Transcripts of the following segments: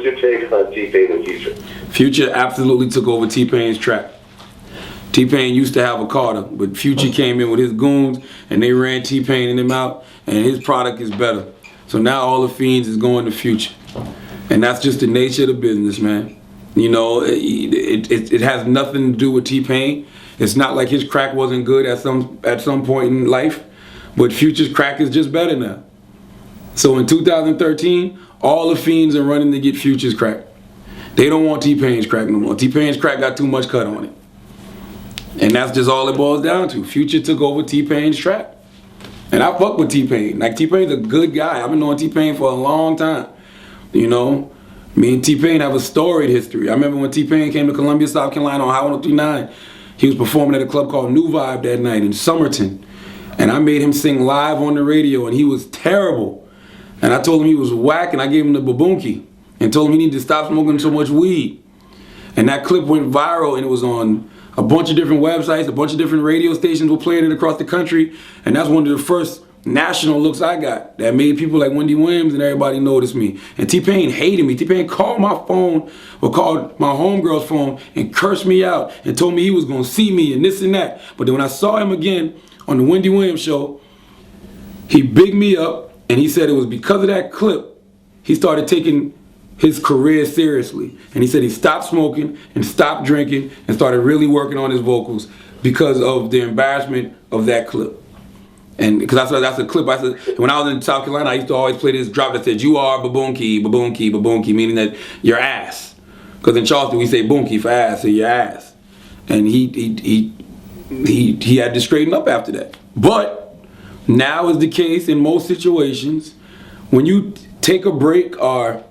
your take on T-Pain and Future? Future absolutely took over T-Pain's track. T-Pain used to have a Carter, but Future came in with his goons and they ran T-Pain and him out, and his product is better. So now all the fiends is going to Future. And that's just the nature of the business, man. You know, it has nothing to do with T-Pain. It's not like his crack wasn't good at some point in life, but Future's crack is just better now. So in 2013, all the fiends are running to get Future's crack. They don't want T-Pain's crack no more. T-Pain's crack got too much cut on it. And that's just all it boils down to. Future took over T-Pain's track. And I fuck with T-Pain. Like, T-Pain's a good guy. I've been knowing T-Pain for a long time. You know? Me and T-Pain have a storied history. I remember when T-Pain came to Columbia, South Carolina on Highway 139, he was performing at a club called New Vibe that night in Somerton. And I made him sing live on the radio, and he was terrible. And I told him he was whack, and I gave him the baboonki and told him he needed to stop smoking so much weed. And that clip went viral, and it was on a bunch of different websites, a bunch of different radio stations were playing it across the country, and that's one of the first national looks I got that made people like Wendy Williams and everybody notice me. And T-Pain hated me. T-Pain called my phone, or called my homegirl's phone, and cursed me out and told me he was gonna see me and this and that. But then when I saw him again on the Wendy Williams show, he bigged me up, and he said it was because of that clip he started taking his career seriously. And he said he stopped smoking and stopped drinking and started really working on his vocals because of the embarrassment of that clip. And because that's a clip, I said, when I was in South Carolina, I used to always play this drop that said, "You are baboonki, baboonki, baboonki," meaning that your ass. Because in Charleston we say boonki for ass, so your ass. And he had to straighten up after that. But now is the case in most situations when you take a break or.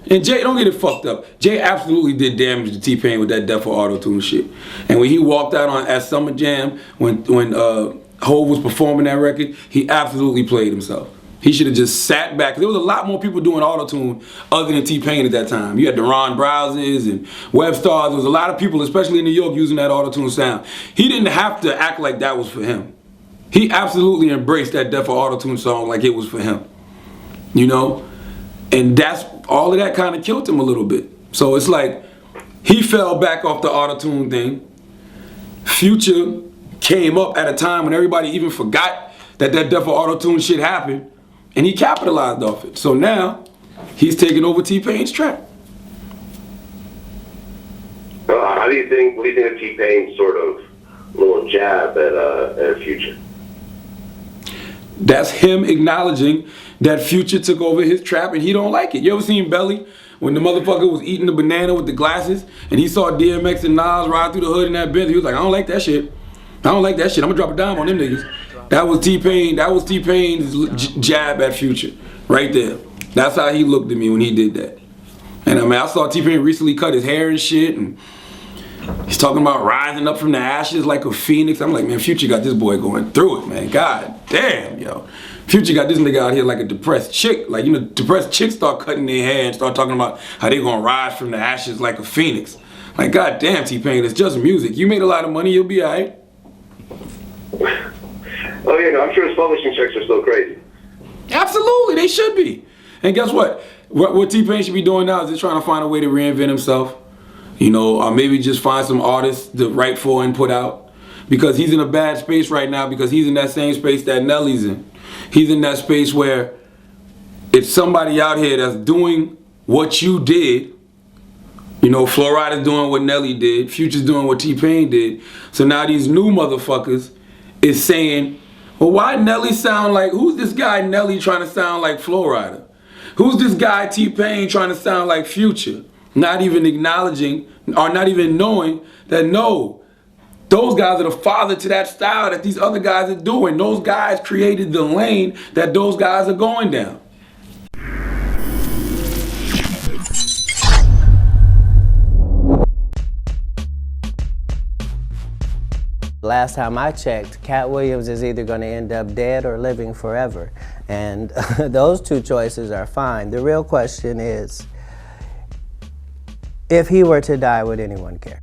And Jay, don't get it fucked up. Jay absolutely did damage to T-Pain with that Death for Auto-Tune shit. And when he walked out at Summer Jam, when Hov was performing that record, he absolutely played himself. He should have just sat back. There was a lot more people doing auto-tune other than T-Pain at that time. You had the Ron Browses and Webstars. There was a lot of people, especially in New York, using that auto-tune sound. He didn't have to act like that was for him. He absolutely embraced that Death for Auto-Tune song like it was for him. You know? And that's all of that kind of killed him a little bit. So it's like he fell back off the auto-tune thing. Future came up at a time when everybody even forgot that Death for Auto-Tune shit happened, and he capitalized off it. So now he's taking over T-Pain's track. What do you think of T-Pain's sort of little jab at Future? That's him acknowledging that Future took over his trap and he don't like it. You ever seen Belly when the motherfucker was eating the banana with the glasses and he saw DMX and Nas ride through the hood in that Benz? He was like, I don't like that shit. I don't like that shit. I'm gonna drop a dime on them niggas. That was T-Pain. That was T-Pain's jab at Future right there. That's how he looked at me when he did that. And I mean, I saw T-Pain recently cut his hair and shit, and he's talking about rising up from the ashes like a phoenix. I'm like, man, Future got this boy going through it, man. God damn, yo. Future got this nigga out here like a depressed chick. Like, you know, depressed chicks start cutting their hair and start talking about how they gonna rise from the ashes like a phoenix. Like, god damn, T-Pain, it's just music. You made a lot of money, you'll be alright. Oh yeah, no, I'm sure his publishing checks are still crazy. Absolutely, they should be. And guess what? What T-Pain should be doing now is just trying to find a way to reinvent himself. You know, or maybe just find some artists to write for and put out. Because he's in a bad space right now, because he's in that same space that Nelly's in. He's in that space where it's somebody out here that's doing what you did. You know, Flo Rida's doing what Nelly did. Future's doing what T-Pain did. So now these new motherfuckers is saying, well, why Nelly sound like, who's this guy Nelly trying to sound like Flo Rida? Who's this guy T-Pain trying to sound like Future? Not even acknowledging or not even knowing that no, those guys are the father to that style that these other guys are doing. Those guys created the lane that those guys are going down. Last time I checked, Cat Williams is either going to end up dead or living forever. And those two choices are fine. The real question is, if he were to die, would anyone care?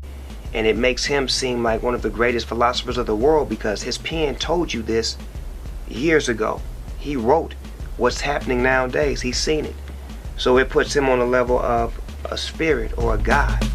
And it makes him seem like one of the greatest philosophers of the world because his pen told you this years ago. He wrote what's happening nowadays. He's seen it. So it puts him on a level of a spirit or a god.